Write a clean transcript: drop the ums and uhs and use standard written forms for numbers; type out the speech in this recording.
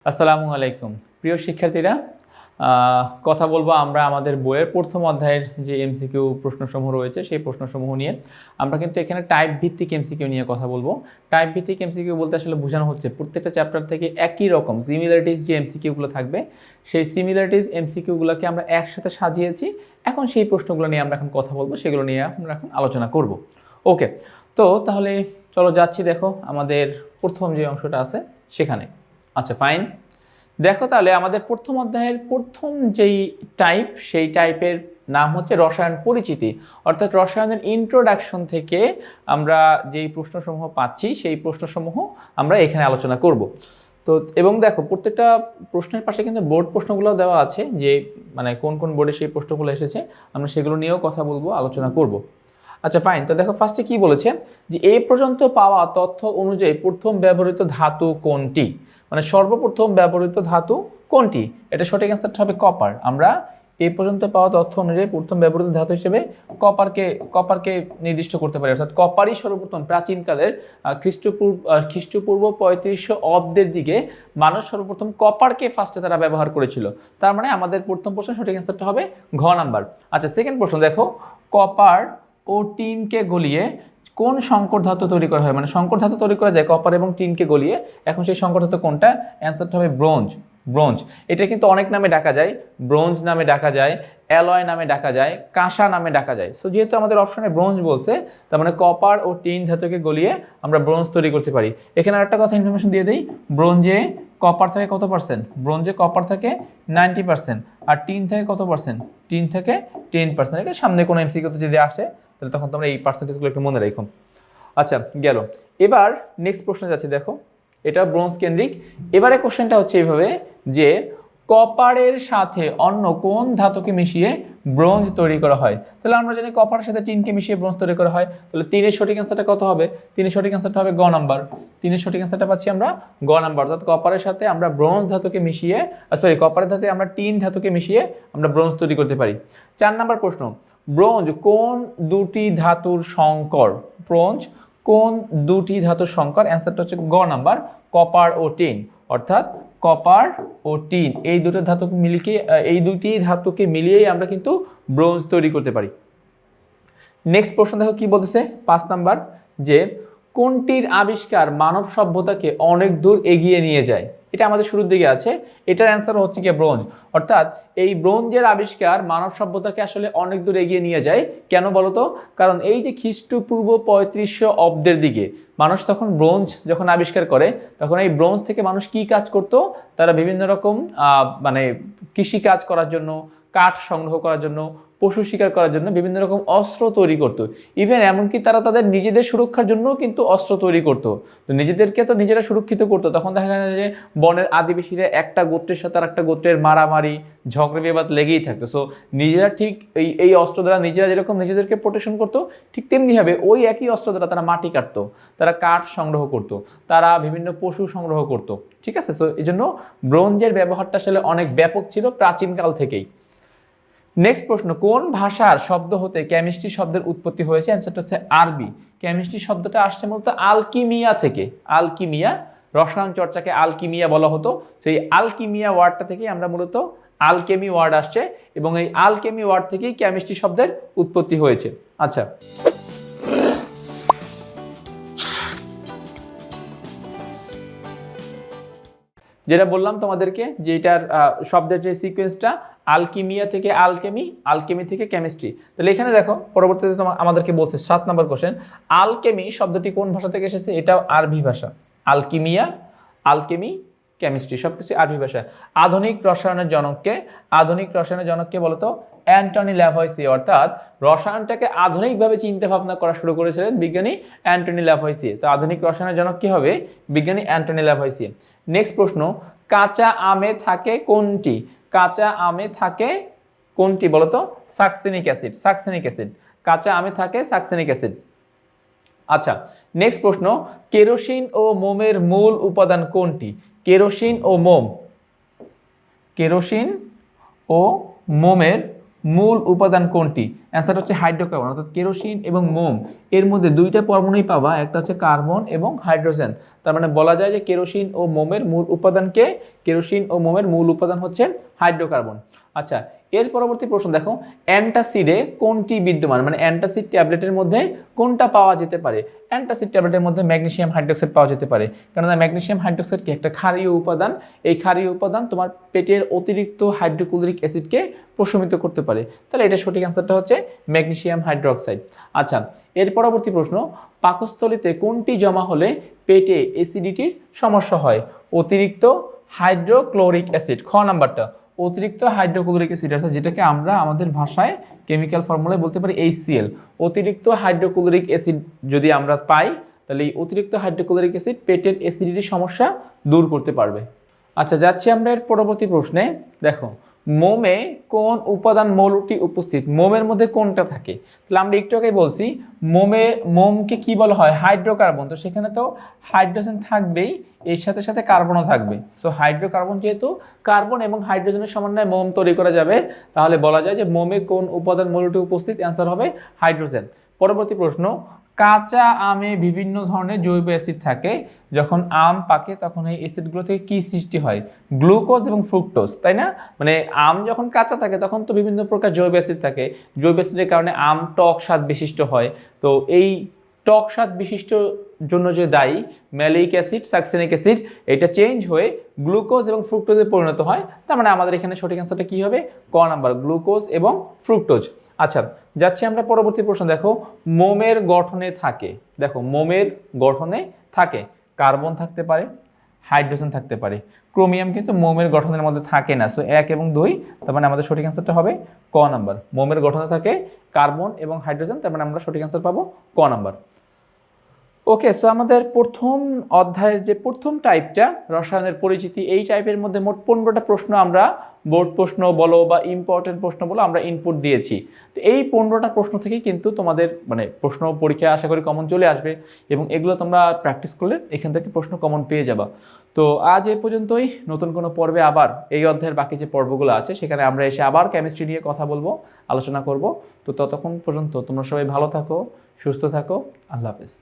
আসসালামু আলাইকুম প্রিয় শিক্ষার্থীরা, কথা বলবো আমরা আমাদের বইয়ের প্রথম অধ্যায়ের যে এমসিকিউ প্রশ্নসমূহ রয়েছে সেই প্রশ্নসমূহ নিয়ে। আমরা কিন্তু এখানে টাইপ ভিত্তিক এমসিকিউ নিয়ে কথা বলবো। টাইপ ভিত্তিক এমসিকিউ বলতে আসলে বোঝানো হচ্ছে প্রত্যেকটা চ্যাপ্টার থেকে একই রকম সিমিলারিটিস যে এমসিকিউগুলো থাকবে সেই সিমিলারিটিস এমসিকিউগুলোকে আমরা একসাথে সাজিয়েছি। এখন সেই প্রশ্নগুলো নিয়ে আমরা এখন কথা বলবো, সেগুলো নিয়ে আমরা এখন আলোচনা করব। ওকে, তো তাহলে চলো যাচ্ছি, দেখো আমাদের প্রথম যে অংশটা আছে সেখানে। আচ্ছা ফাইন, দেখো তাহলে আমাদের প্রথম অধ্যায়ের প্রথম যেই টাইপ সেই টাইপের নাম হচ্ছে রসায়ন পরিচিতি, অর্থাৎ রসায়নের ইন্ট্রোডাকশন থেকে আমরা যেই প্রশ্নসমূহ পাচ্ছি সেই প্রশ্নসমূহ আমরা এখানে আলোচনা করব। তো এবং দেখো প্রত্যেকটা প্রশ্নের পাশে কিন্তু বোর্ড প্রশ্নগুলো দেওয়া আছে, যে মানে কোন কোন বোর্ডে সেই প্রশ্নগুলো এসেছে আমরা সেগুলো নিয়েও কথা বলবো, আলোচনা করব। আচ্ছা ফাইন, তো দেখো ফার্স্টে কি বলেছে যে এই পর্যন্ত পাওয়া তথ্য অনুযায়ী প্রথম ব্যবহৃত ধাতু কোনটি, মানে সর্বপ্রথম ব্যবহৃত ধাতু কোনটি। এটা সঠিক অ্যান্সারটা হবে কপার। আমরা এই পর্যন্ত পাওয়া তথ্য অনুযায়ী প্রথম ব্যবহৃত ধাতু হিসেবে কপারকে নির্দিষ্ট করতে পারি, অর্থাৎ কপারই সর্বপ্রথম প্রাচীনকালের খ্রিস্টপূর্ব 3500 অব্দের দিকে মানুষ সর্বপ্রথম কপারকে ফার্স্টে তারা ব্যবহার করেছিল। তার মানে আমাদের প্রথম প্রশ্ন সঠিক অ্যান্সারটা হবে ঘ নাম্বার। আচ্ছা সেকেন্ড প্রশ্ন দেখো, কপার ও টিনকে গলিয়ে কোন সংকর ধাতু তৈরি করা হয়, মানে সংকর ধাতু তৈরি করা যায় কপার এবং টিনকে গলিয়ে। এখন সেই সংকর ধাতু কোনটা, অ্যান্সারটা হবে ব্রোঞ্জ। এটা কিন্তু অনেক নামে ডাকা যায়, ব্রোঞ্জ নামে ডাকা যায়, অ্যালয় নামে ডাকা যায়, কাঁসা নামে ডাকা যায়। সো যেহেতু আমাদের অপশনে ব্রোঞ্জ বলছে, তার মানে কপার ও টিন ধাতুকে গলিয়ে আমরা ব্রোঞ্জ তৈরি করতে পারি। এখানে আরেকটা কথা ইনফরমেশন দিয়ে দিই, ব্রোঞ্জে কপার থেকে কত পার্সেন্ট, ব্রোঞ্জে কপার থেকে 90%, আর টিন থেকে কত পার্সেন্ট, টিন থেকে 10%। এটা সামনে কোনো এমসিকিউতে যদি আসে তাহলে তখন তোমরা এই পার্সেন্টেজগুলো একটু মনে রাখো। আচ্ছা গেল, এবার নেক্সট প্রশ্নে যাচ্ছি। দেখো এটা ব্রোঞ্জ কেন্দ্রিক। এবারে কোশ্চেনটা হচ্ছে এইভাবে যে কপারের সাথে অন্য কোন ধাতুকে মিশিয়ে ব্রোঞ্জ তৈরি করা হয়। তাহলে আমরা জানি কপারের সাথে টিনকে মিশিয়ে ব্রোঞ্জ তৈরি করা হয়, তাহলে তিনের সঠিক অ্যান্সারটা কত হবে, তিনের সঠিক অ্যান্সারটা হবে গ নাম্বার। তিনের সঠিক অ্যান্সারটা পাচ্ছি আমরা গ নাম্বার, অর্থাৎ কপারের সাথে আমরা ব্রোঞ্জ ধাতুকে মিশিয়ে কপারের সাথে আমরা টিন ধাতুকে মিশিয়ে আমরা ব্রোঞ্জ তৈরি করতে পারি। 4 নাম্বার প্রশ্ন, ব্রোঞ্জ কোন দুটি ধাতুর সংকর, ব্রোঞ্জ কোন দুটি ধাতুর সংকর, অ্যান্সারটা হচ্ছে গ নাম্বার, কপার ও টিন। অর্থাৎ কপার ও টিন এই দুটি ধাতুকে মিলিয়েই আমরা কিন্তু ব্রোঞ্জ তৈরি করতে পারি। নেক্সট প্রশ্ন দেখো কি বলতেছে 5 নাম্বার, যে কোনটির আবিষ্কার মানব সভ্যতাকে অনেক দূর এগিয়ে নিয়ে যায়। এটা আমাদের শুরুর দিকে আছে, এটার অ্যান্সার হচ্ছে কি ব্রোঞ্জ। অর্থাৎ এই ব্রোঞ্জের আবিষ্কার মানব সভ্যতাকে আসলে অনেক দূর এগিয়ে নিয়ে যায়। কেন বলতো, কারণ এই যে খ্রিস্টপূর্ব 3500 অব্দের দিকে মানুষ তখন ব্রোঞ্জ যখন আবিষ্কার করে, তখন এই ব্রোঞ্জ থেকে মানুষ কি কাজ করত, তারা বিভিন্ন রকম মানে কৃষি কাজ করার জন্য, কাঠ সংগ্রহ করার জন্য, পশু শিকার করার জন্য বিভিন্ন রকম অস্ত্র তৈরি করতো। ইভেন এমনকি তারা তাদের নিজেদের সুরক্ষার জন্য কিন্তু অস্ত্র তৈরি করতো। তো নিজেদেরকে তো নিজেরা সুরক্ষিত করতো। তখন দেখা যায় যে বনের আদিবাসীরা একটা গোত্রের সাথে আর একটা গোত্রের মারামারি ঝগড়া বিবাদ লেগেই থাকতো। সো নিজেরা ঠিক এই অস্ত্র দ্বারা নিজেরা যেরকম নিজেদেরকে প্রোটেকশন করতো, ঠিক তেমনিভাবে ওই একই অস্ত্র দ্বারা তারা মাটি কাটতো, তারা কাঠ সংগ্রহ করতো, তারা বিভিন্ন পশু সংগ্রহ করতো। ঠিক আছে, সো এই জন্য ব্রোঞ্জের ব্যবহারটা আসলে অনেক ব্যাপক ছিল প্রাচীনকাল থেকেই। নেক্সট প্রশ্ন, কোন ভাষার শব্দ হতে কেমিস্ট্রি শব্দের উৎপত্তি হয়েছে, অ্যান্সারটা হচ্ছে আরবি। কেমিস্ট্রি শব্দটা আসছে মূলত আলকিমিয়া থেকে, আলকিমিয়া, রসায়ন চর্চাকে আলকিমিয়া বলা হতো। সেই আলকিমিয়া ওয়ার্ডটা থেকেই আমরা মূলত আলকেমি ওয়ার্ড আসছে, এবং এই আলকেমি ওয়ার্ড থেকেই কেমিস্ট্রি শব্দের উৎপত্তি হয়েছে। আচ্ছা যেটা বললাম তোমাদেরকে যে এটার শব্দের যে সিকোয়েন্সটা আলকিমিয়া থেকে আলকেমি, আলকেমি থেকে কেমিস্ট্রি। তাহলে এখানে দেখো পরবর্তীতে আমাদেরকে বলছে 7 নম্বর কোশ্চেন, আলকেমি শব্দটি কোন ভাষা থেকে এসেছে, এটাও আরবি ভাষা। আলকিমিয়া, আলকেমি, কেমিস্ট্রি সবকিছু আরবি ভাষা। আধুনিক রসায়নের জনককে বলতো অ্যান্টনি ল্যাভয়েসিয়ে, অর্থাৎ রসায়নটাকে আধুনিকভাবে চিন্তা ভাবনা করা শুরু করেছিলেন বিজ্ঞানী অ্যান্টনি ল্যাভয়েসিয়ে। তো আধুনিক রসায়নের জনক কি হবে, বিজ্ঞানী অ্যান্টনি ল্যাভয়েসিয়ে। নেক্সট প্রশ্ন, কাঁচা আমে থাকে কোনটি, কাঁচা আমে থাকে কোনটি বলতো, সাকসিনিক অ্যাসিড, সাকসিনিক অ্যাসিড, কাঁচা আমে থাকে সাকসিনিক অ্যাসিড। আচ্ছা নেক্সট প্রশ্ন, কেরোসিন ও মোমের মূল উপাদান কোনটি, কেরোসিন ও মোম, কেরোসিন ও মোমের মূল উপাদান কোনটি, অ্যান্সার হচ্ছে হাইড্রোকার্বন, অর্থাৎ কেরোসিন এবং মোম এর মধ্যে দুইটা পরমাণুই পাবা, একটা হচ্ছে কার্বন এবং হাইড্রোজেন। তার মানে বলা যায় যে কেরোসিন ও মোমের মূল উপাদানকে, কেরোসিন ও মোমের মূল উপাদান হচ্ছে হাইড্রোকার্বন। আচ্ছা, এর পরবর্তী প্রশ্ন দেখো, অ্যান্টাসিডে কোনটি বিদ্যমান, মানে অ্যান্টাসিড ট্যাবলেটের মধ্যে কোনটা পাওয়া যেতে পারে? অ্যান্টাসিড ট্যাবলেটের মধ্যে ম্যাগনেসিয়াম হাইড্রোক্সাইড পাওয়া যেতে পারে, কেননা ম্যাগনেসিয়াম হাইড্রোক্সাইড কি একটা ক্ষারীয় উপাদান। এই ক্ষারীয় উপাদান তোমার পেটের অতিরিক্ত হাইড্রোক্লোরিক অ্যাসিডকে প্রশমিত করতে পারে। তাহলে এটা সঠিক অ্যান্সারটা হচ্ছে ম্যাগনেসিয়াম হাইড্রোক্সাইড। আচ্ছা, এর পরবর্তী প্রশ্ন, পাকস্থলীতে কোনটি জমা হলে পেটে অ্যাসিডিটির সমস্যা হয়? অতিরিক্ত হাইড্রোক্লোরিক অ্যাসিড, খ নাম্বারটা, অতিরিক্ত হাইড্রোক্লোরিক অ্যাসিড, অর্থাৎ যেটাকে আমরা আমাদের ভাষায় কেমিক্যাল ফর্মুলায় বলতে পারি HCl। অতিরিক্ত হাইড্রোক্লোরিক অ্যাসিড যদি আমরা পাই, তাহলে এই অতিরিক্ত হাইড্রোক্লোরিক অ্যাসিড পেটের অ্যাসিডিটির সমস্যা দূর করতে পারবে। আচ্ছা, যাচ্ছি আমরা এর পরবর্তী প্রশ্নে। দেখো, মোমে কোন উপাদান মৌলটি উপস্থিত? মোমের মধ্যে কোনটা থাকে? তাহলে আমরা একটু আগে বলছি মোমকে কি বলা হয়? হাইড্রোকার্বন। তো সেখানে তো হাইড্রোজেন থাকবেই, এর সাথে সাথে কার্বনও থাকবে। সো হাইড্রোকার্বন, যেহেতু কার্বন এবং হাইড্রোজেনের সমন্বয়ে মোম তৈরি করা যাবে, তাহলে বলা যায় যে মোমে কোন উপাদান মৌলটি উপস্থিত? অ্যান্সার হবে হাইড্রোজেন। পরবর্তী প্রশ্ন, কাঁচা আমে বিভিন্ন ধরনের জৈব অ্যাসিড থাকে, যখন আম পাকে তখন এই অ্যাসিডগুলো থেকে কি সৃষ্টি হয়? গ্লুকোজ এবং ফ্রুক্টোজ, তাই না? মানে আম যখন কাঁচা থাকে তখন তো বিভিন্ন প্রকার জৈব অ্যাসিড থাকে, জৈব অ্যাসিডের কারণে আম টক স্বাদ বিশিষ্ট হয়। তো এই টক স্বাদ বিশিষ্ট জন্য যে দায়ী ম্যালিক অ্যাসিড, সাকসিনিক অ্যাসিড, এটা চেঞ্জ হয়ে গ্লুকোজ এবং ফ্রুক্টোজে পরিণত হয়। তার মানে আমাদের এখানে সঠিক অ্যান্সারটা কি হবে? ক নাম্বার, গ্লুকোজ এবং ফ্রুক্টোজ। আচ্ছা, যাচ্ছি আমরা পরবর্তী প্রশ্ন। দেখো, মোমের গঠনে থাকে, দেখো মোমের গঠনে থাকে কার্বন থাকতে পারে, হাইড্রোজেন থাকতে পারে, ক্রোমিয়াম কিন্তু মোমের গঠনের মধ্যে থাকে না। সো 1 এবং 2, তার মানে আমাদের সঠিক অ্যান্সারটা হবে ক নাম্বার, মোমের গঠনে থাকে কার্বন এবং হাইড্রোজেন, তার মানে আমরা সঠিক অ্যান্সার পাবো ক নাম্বার। ওকে, সো আমাদের প্রথম অধ্যায়ের যে প্রথম টাইপটা রসায়নের পরিচিতি, এই টাইপের মধ্যে মোট 15টা প্রশ্ন আমরা বোর্ড প্রশ্ন বলো বা ইম্পর্টেন্ট প্রশ্ন বলো আমরা ইনপুট দিয়েছি। তো এই 15টা প্রশ্ন থেকে কিন্তু তোমাদের মানে প্রশ্ন পরীক্ষায় আশা করি কমন চলে আসবে, এবং এগুলো তোমরা প্র্যাকটিস করলে এখান থেকে প্রশ্ন কমন পেয়ে যাবা। তো আজ এই পর্যন্তই। নতুন কোনো পর্বে আবার এই অধ্যায়ের বাকি যে পর্বগুলো আছে সেখানে আমরা এসে আবার কেমিস্ট্রি নিয়ে কথা বলবো, আলোচনা করব। তো ততক্ষণ পর্যন্ত তোমরা সবাই ভালো থাকো, সুস্থ থাকো, আল্লাহ হাফেজ।